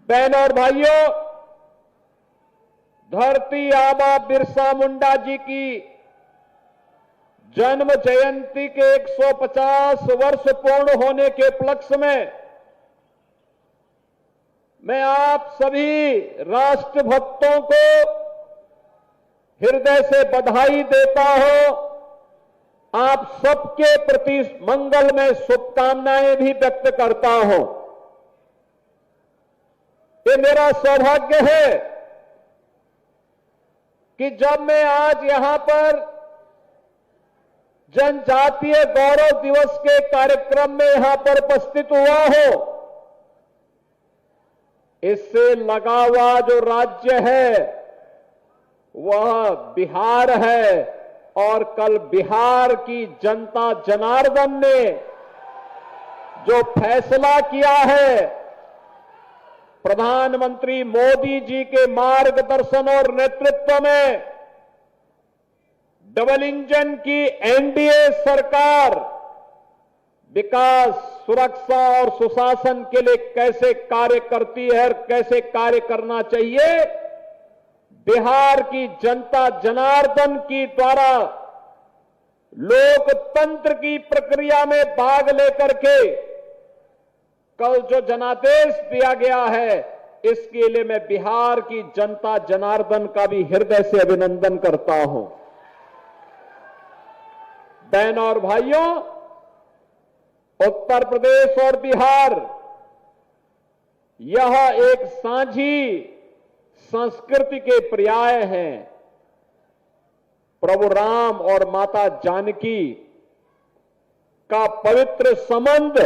बहनों और भाइयों, धरती आबा बिरसा मुंडा जी की जन्म जयंती के 150 वर्ष पूर्ण होने के उपलक्ष्य में मैं आप सभी राष्ट्रभक्तों को हृदय से बधाई देता हूं। आप सबके प्रति मंगलमय शुभकामनाएं भी व्यक्त करता हूं। ये मेरा सौभाग्य है कि जब मैं आज यहां पर जनजातीय गौरव दिवस के कार्यक्रम में यहां पर उपस्थित हुआ हूं, इससे लगा हुआ जो राज्य है वह बिहार है और कल बिहार की जनता जनार्दन ने जो फैसला किया है, प्रधानमंत्री मोदी जी के मार्गदर्शन और नेतृत्व में डबल इंजन की एनडीए सरकार विकास, सुरक्षा और सुशासन के लिए कैसे कार्य करती है और कैसे कार्य करना चाहिए, बिहार की जनता जनार्दन की द्वारा लोकतंत्र की प्रक्रिया में भाग लेकर के कल जो जनादेश दिया गया है, इसके लिए मैं बिहार की जनता जनार्दन का भी हृदय से अभिनंदन करता हूं। बहनों और भाइयों, उत्तर प्रदेश और बिहार यह एक साझी संस्कृति के पर्याय हैं। प्रभु राम और माता जानकी का पवित्र संबंध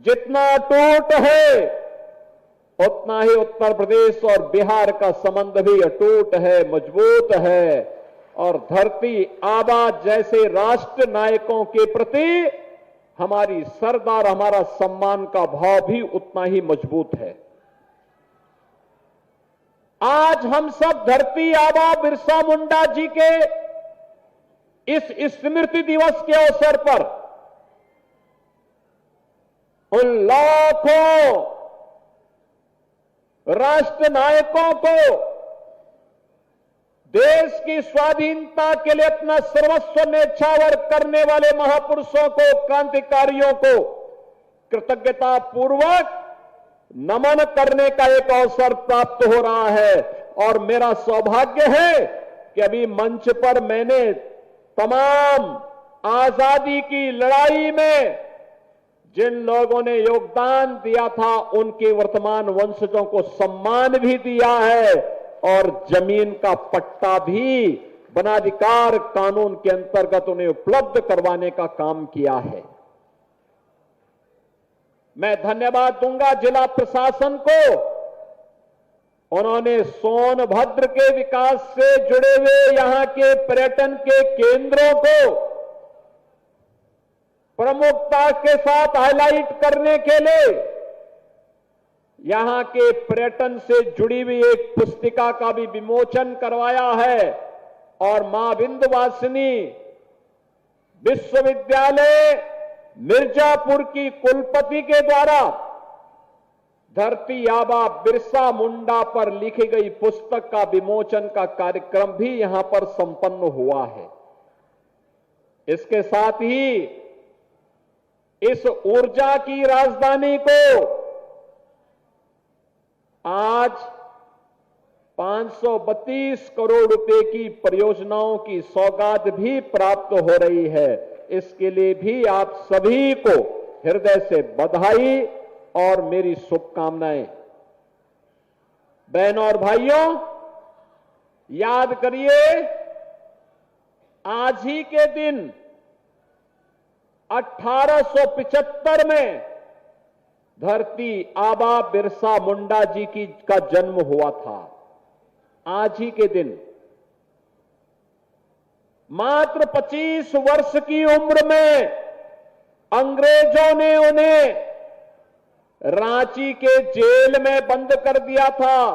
जितना अटूट है, उतना ही उत्तर प्रदेश और बिहार का संबंध भी अटूट है, मजबूत है। और धरती आबा जैसे राष्ट्र नायकों के प्रति हमारी श्रद्धा और हमारा सम्मान का भाव भी उतना ही मजबूत है। आज हम सब धरती आबा बिरसा मुंडा जी के इस स्मृति दिवस के अवसर पर उन लाखों राष्ट्र नायकों को, देश की स्वाधीनता के लिए अपना सर्वस्व न्यौछावर करने वाले महापुरुषों को, क्रांतिकारियों को कृतज्ञता पूर्वक नमन करने का एक अवसर प्राप्त हो रहा है। और मेरा सौभाग्य है कि अभी मंच पर मैंने तमाम आजादी की लड़ाई में जिन लोगों ने योगदान दिया था, उनके वर्तमान वंशजों को सम्मान भी दिया है और जमीन का पट्टा भी वनाधिकार कानून के अंतर्गत उन्हें उपलब्ध करवाने का काम किया है। मैं धन्यवाद दूंगा जिला प्रशासन को। उन्होंने सोनभद्र के विकास से जुड़े हुए यहां के पर्यटन के केंद्रों को प्रमुखता के साथ हाईलाइट करने के लिए यहां के पर्यटन से जुड़ी हुई एक पुस्तिका का भी विमोचन करवाया है। और मां विंध्यवासिनी विश्वविद्यालय मिर्जापुर की कुलपति के द्वारा धरती आबा बिरसा मुंडा पर लिखी गई पुस्तक का विमोचन का कार्यक्रम भी यहां पर संपन्न हुआ है। इसके साथ ही इस ऊर्जा की राजधानी को आज 532 करोड़ रुपए की परियोजनाओं की सौगात भी प्राप्त हो रही है। इसके लिए भी आप सभी को हृदय से बधाई और मेरी शुभकामनाएं। बहनों और भाइयों, याद करिए, आज ही के दिन 1875 में धरती आबा बिरसा मुंडा जी का जन्म हुआ था। आज ही के दिन मात्र 25 वर्ष की उम्र में अंग्रेजों ने उन्हें रांची के जेल में बंद कर दिया था,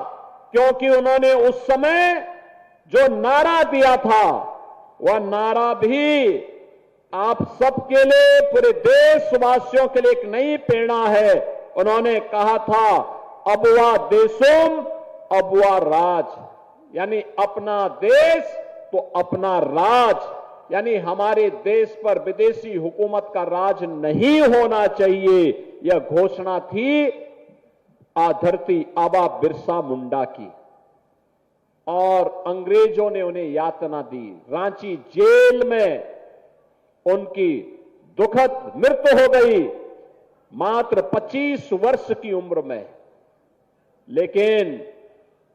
क्योंकि उन्होंने उस समय जो नारा दिया था, वह नारा भी आप सबके लिए, पूरे देशवासियों के लिए एक नई प्रेरणा है। उन्होंने कहा था अबवा देशों अबवा राज, यानी अपना देश तो अपना राज, यानी हमारे देश पर विदेशी हुकूमत का राज नहीं होना चाहिए। यह घोषणा थी धरती आबा बिरसा मुंडा की, और अंग्रेजों ने उन्हें यातना दी। रांची जेल में उनकी दुखद मृत्यु हो गई, मात्र 25 वर्ष की उम्र में, लेकिन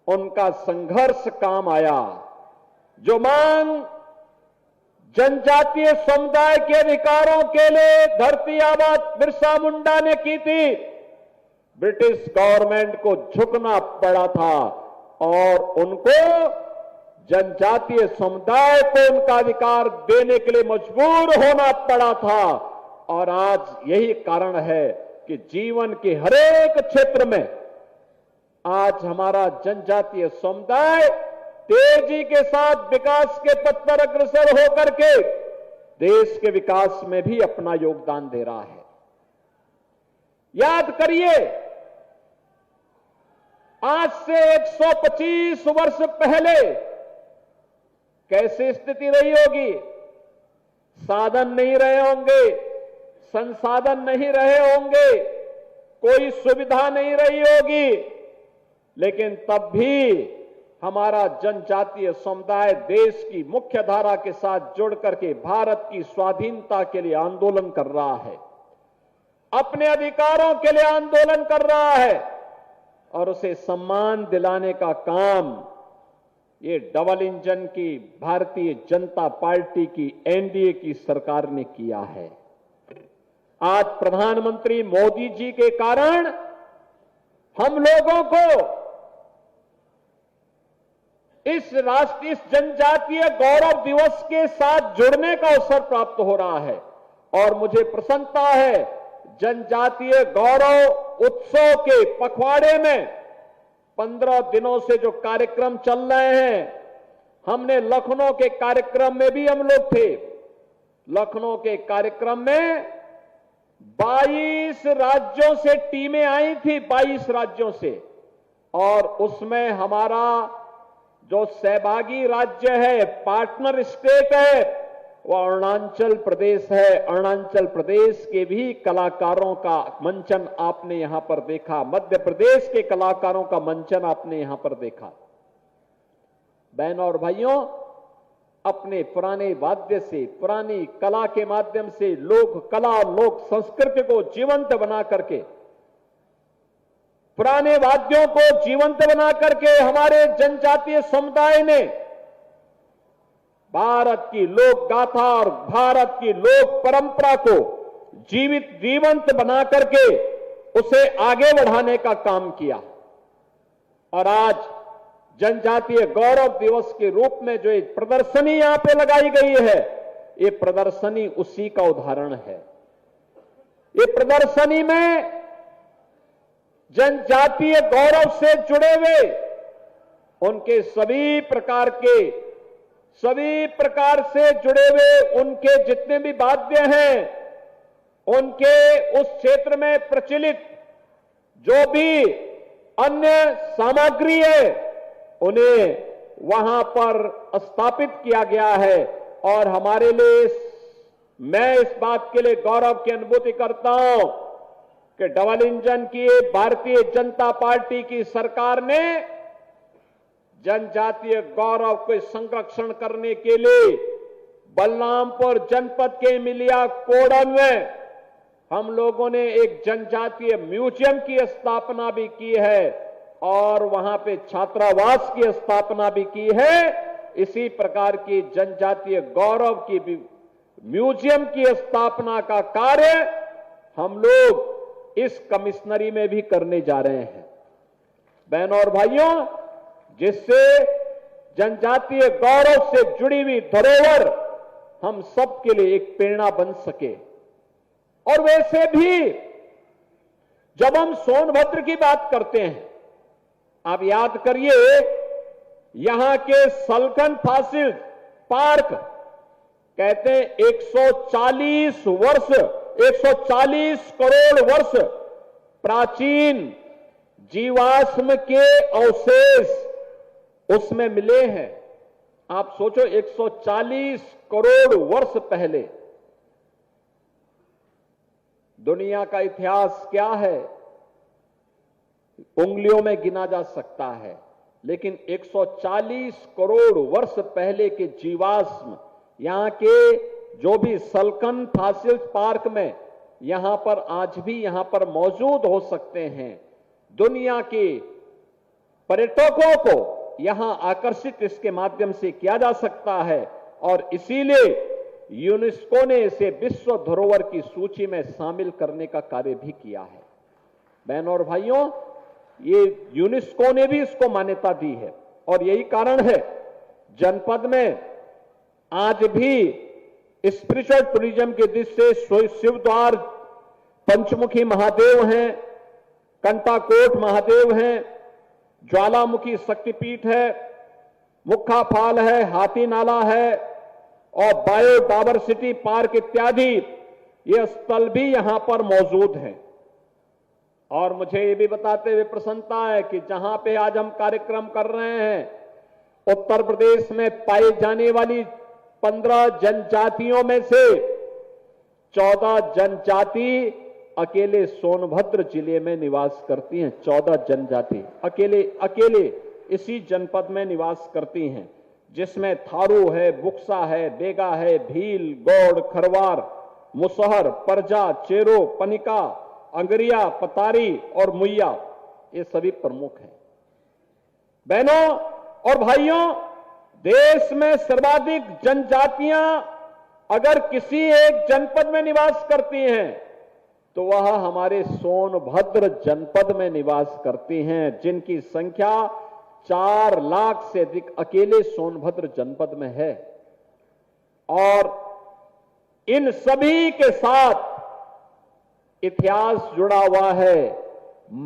उनका संघर्ष काम आया। जो मांग जनजातीय समुदाय के अधिकारों के लिए धरती आबा बिरसा मुंडा ने की थी, ब्रिटिश गवर्नमेंट को झुकना पड़ा था और उनको जनजातीय समुदाय को उनका अधिकार देने के लिए मजबूर होना पड़ा था। और आज यही कारण है कि जीवन के हरेक क्षेत्र में आज हमारा जनजातीय समुदाय तेजी के साथ विकास के पथ पर अग्रसर होकर के देश के विकास में भी अपना योगदान दे रहा है। याद करिए, आज से 125 वर्ष पहले कैसी स्थिति रही होगी। साधन नहीं रहे होंगे, संसाधन नहीं रहे होंगे, कोई सुविधा नहीं रही होगी, लेकिन तब भी हमारा जनजातीय समुदाय देश की मुख्य धारा के साथ जुड़ करके भारत की स्वाधीनता के लिए आंदोलन कर रहा है, अपने अधिकारों के लिए आंदोलन कर रहा है, और उसे सम्मान दिलाने का काम ये डबल इंजन की भारतीय जनता पार्टी की एनडीए की सरकार ने किया है। आज प्रधानमंत्री मोदी जी के कारण हम लोगों को इस जनजातीय गौरव दिवस के साथ जुड़ने का अवसर प्राप्त हो रहा है, और मुझे प्रसन्नता है जनजातीय गौरव उत्सव के पखवाड़े में 15 दिनों से जो कार्यक्रम चल रहे हैं, हमने लखनऊ के कार्यक्रम में भी हम लोग थे। लखनऊ के कार्यक्रम में 22 राज्यों से टीमें आई थी, 22 राज्यों से, और उसमें हमारा जो सहभागी राज्य है, पार्टनर स्टेट है, वो अरुणाचल प्रदेश है। अरुणाचल प्रदेश के भी कलाकारों का मंचन आपने यहां पर देखा, मध्य प्रदेश के कलाकारों का मंचन आपने यहां पर देखा। बहनों और भाइयों, अपने पुराने वाद्य से, पुरानी कला के माध्यम से लोक कला, लोक संस्कृति को जीवंत बना करके, पुराने वाद्यों को जीवंत बना करके हमारे जनजातीय समुदाय ने भारत की लोक गाथा और भारत की लोक परंपरा को जीवंत बना करके उसे आगे बढ़ाने का काम किया। और आज जनजातीय गौरव दिवस के रूप में जो एक प्रदर्शनी यहां पे लगाई गई है, ये प्रदर्शनी उसी का उदाहरण है। ये प्रदर्शनी में जनजातीय गौरव से जुड़े हुए उनके सभी प्रकार से जुड़े हुए उनके जितने भी वाद्य हैं, उनके उस क्षेत्र में प्रचलित जो भी अन्य सामग्री है, उन्हें वहां पर स्थापित किया गया है। और हमारे लिए मैं इस बात के लिए गौरव की अनुभूति करता हूं कि डबल इंजन की भारतीय जनता पार्टी की सरकार ने जनजातीय गौरव को संरक्षण करने के लिए बलरामपुर जनपद के मिलिया कोडन में हम लोगों ने एक जनजातीय म्यूजियम की स्थापना भी की है और वहां पे छात्रावास की स्थापना भी की है। इसी प्रकार की जनजातीय गौरव की भी म्यूजियम की स्थापना का कार्य हम लोग इस कमिश्नरी में भी करने जा रहे हैं। बहनों और भाइयों, जिससे जनजातीय गौरव से जुड़ी हुई धरोहर हम सब के लिए एक प्रेरणा बन सके। और वैसे भी जब हम सोनभद्र की बात करते हैं, आप याद करिए, यहां के सलखन फासिल पार्क कहते हैं 140 करोड़ वर्ष प्राचीन जीवाश्म के अवशेष उसमें मिले हैं। आप सोचो 140 करोड़ वर्ष पहले। दुनिया का इतिहास क्या है, उंगलियों में गिना जा सकता है, लेकिन 140 करोड़ वर्ष पहले के जीवाश्म यहां के जो भी सल्कन फॉसिल्स पार्क में यहां पर आज भी यहां पर मौजूद हो सकते हैं। दुनिया के पर्यटकों को यहां आकर्षित इसके माध्यम से किया जा सकता है और इसीलिए यूनेस्को ने इसे विश्व धरोहर की सूची में शामिल करने का कार्य भी किया है। बहनों और भाइयों, ये यूनेस्को ने भी इसको मान्यता दी है और यही कारण है जनपद में आज भी स्पिरिचुअल टूरिज्म की दृष्टि से शिवद्वार पंचमुखी महादेव हैं, कंटाकोट महादेव हैं, ज्वालामुखी शक्तिपीठ है, मुक्खा फाल है, हाथी नाला है और बायोडायवर्सिटी पार्क इत्यादि ये स्थल भी यहां पर मौजूद हैं। और मुझे ये भी बताते हुए प्रसन्नता है कि जहां पे आज हम कार्यक्रम कर रहे हैं उत्तर प्रदेश में पाई जाने वाली 15 जनजातियों में से 14 जनजाति अकेले सोनभद्र जिले में निवास करती हैं। 14 जनजाति अकेले इसी जनपद में निवास करती हैं, जिसमें थारू है, बुक्सा है, बेगा है, भील, गौड़, खरवार, मुसहर, परजा, चेरो, पनिका, अंगरिया, पतारी और मुइया ये सभी प्रमुख हैं। बहनों और भाइयों, देश में सर्वाधिक जनजातियां अगर किसी एक जनपद में निवास करती हैं तो वह हमारे सोनभद्र जनपद में निवास करती हैं, जिनकी संख्या 4 लाख से अधिक अकेले सोनभद्र जनपद में है। और इन सभी के साथ इतिहास जुड़ा हुआ है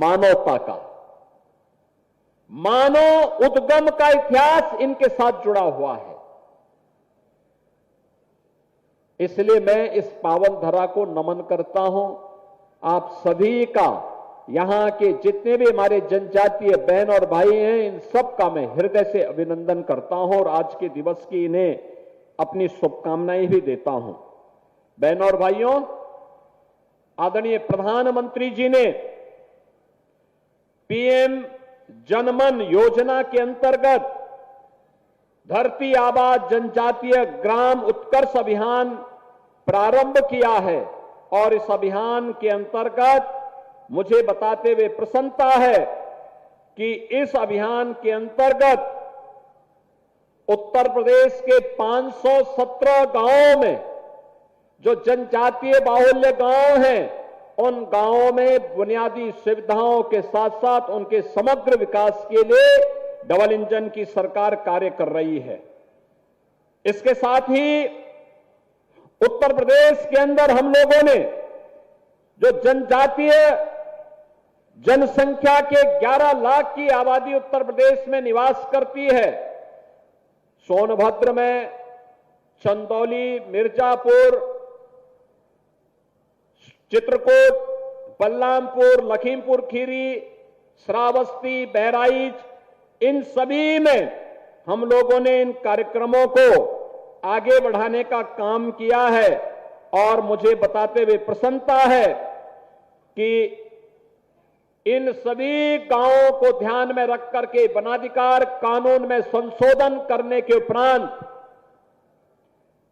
मानवता का। मानव उद्गम का इतिहास इनके साथ जुड़ा हुआ है। इसलिए मैं इस पावन धरा को नमन करता हूं। आप सभी का, यहां के जितने भी हमारे जनजातीय बहन और भाई हैं, इन सब का मैं हृदय से अभिनंदन करता हूं और आज के दिवस की इन्हें अपनी शुभकामनाएं भी देता हूं। बहनों और भाइयों, आदरणीय प्रधानमंत्री जी ने पीएम जनमन योजना के अंतर्गत धरती आबा जनजातीय ग्राम उत्कर्ष अभियान प्रारंभ किया है और इस अभियान के अंतर्गत मुझे बताते हुए प्रसन्नता है कि इस अभियान के अंतर्गत उत्तर प्रदेश के 517 गांवों में जो जनजातीय बाहुल्य गांव हैं, उन गांवों में बुनियादी सुविधाओं के साथ साथ उनके समग्र विकास के लिए डबल इंजन की सरकार कार्य कर रही है। इसके साथ ही उत्तर प्रदेश के अंदर हम लोगों ने जो जनजातीय जनसंख्या के 11 लाख की आबादी उत्तर प्रदेश में निवास करती है, सोनभद्र में चंदौली, मिर्जापुर, चित्रकूट, बलरामपुर, लखीमपुर खीरी, श्रावस्ती, बहराइच, इन सभी में हम लोगों ने इन कार्यक्रमों को आगे बढ़ाने का काम किया है और मुझे बताते हुए प्रसन्नता है कि इन सभी गांवों को ध्यान में रख करके वनाधिकार कानून में संशोधन करने के उपरांत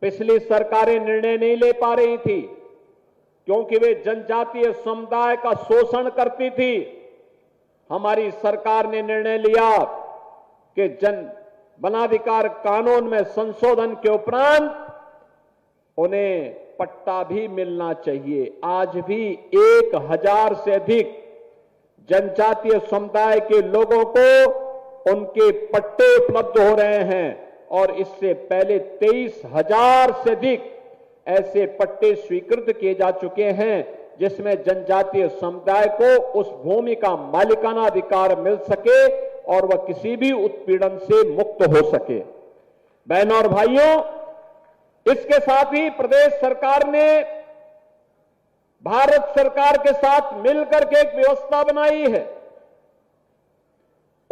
पिछली सरकारें निर्णय नहीं ले पा रही थी क्योंकि वे जनजातीय समुदाय का शोषण करती थी। हमारी सरकार ने निर्णय लिया कि वनाधिकार कानून में संशोधन के उपरांत उन्हें पट्टा भी मिलना चाहिए। आज भी 1000 से अधिक जनजातीय समुदाय के लोगों को उनके पट्टे उपलब्ध हो रहे हैं और इससे पहले 23,000 से अधिक ऐसे पट्टे स्वीकृत किए जा चुके हैं जिसमें जनजातीय समुदाय को उस भूमि का मालिकाना अधिकार मिल सके और वह किसी भी उत्पीड़न से मुक्त हो सके। बहनों और भाइयों, इसके साथ ही प्रदेश सरकार ने भारत सरकार के साथ मिलकर के एक व्यवस्था बनाई है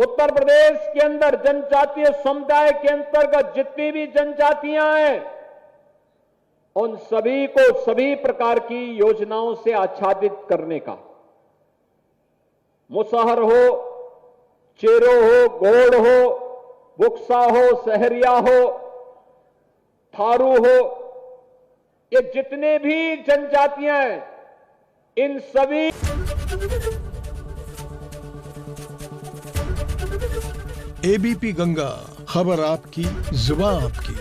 उत्तर प्रदेश के अंदर जनजातीय समुदाय के अंतर्गत जितनी भी जनजातियां हैं, उन सभी को सभी प्रकार की योजनाओं से आच्छादित करने का, मुसहर हो, चेरो हो, गोड़ हो, बुक्सा हो, सहरिया हो, थारू हो, ये जितने भी जनजातियां हैं, इन सभी एबीपी गंगा, खबर आपकी, जुबान आपकी।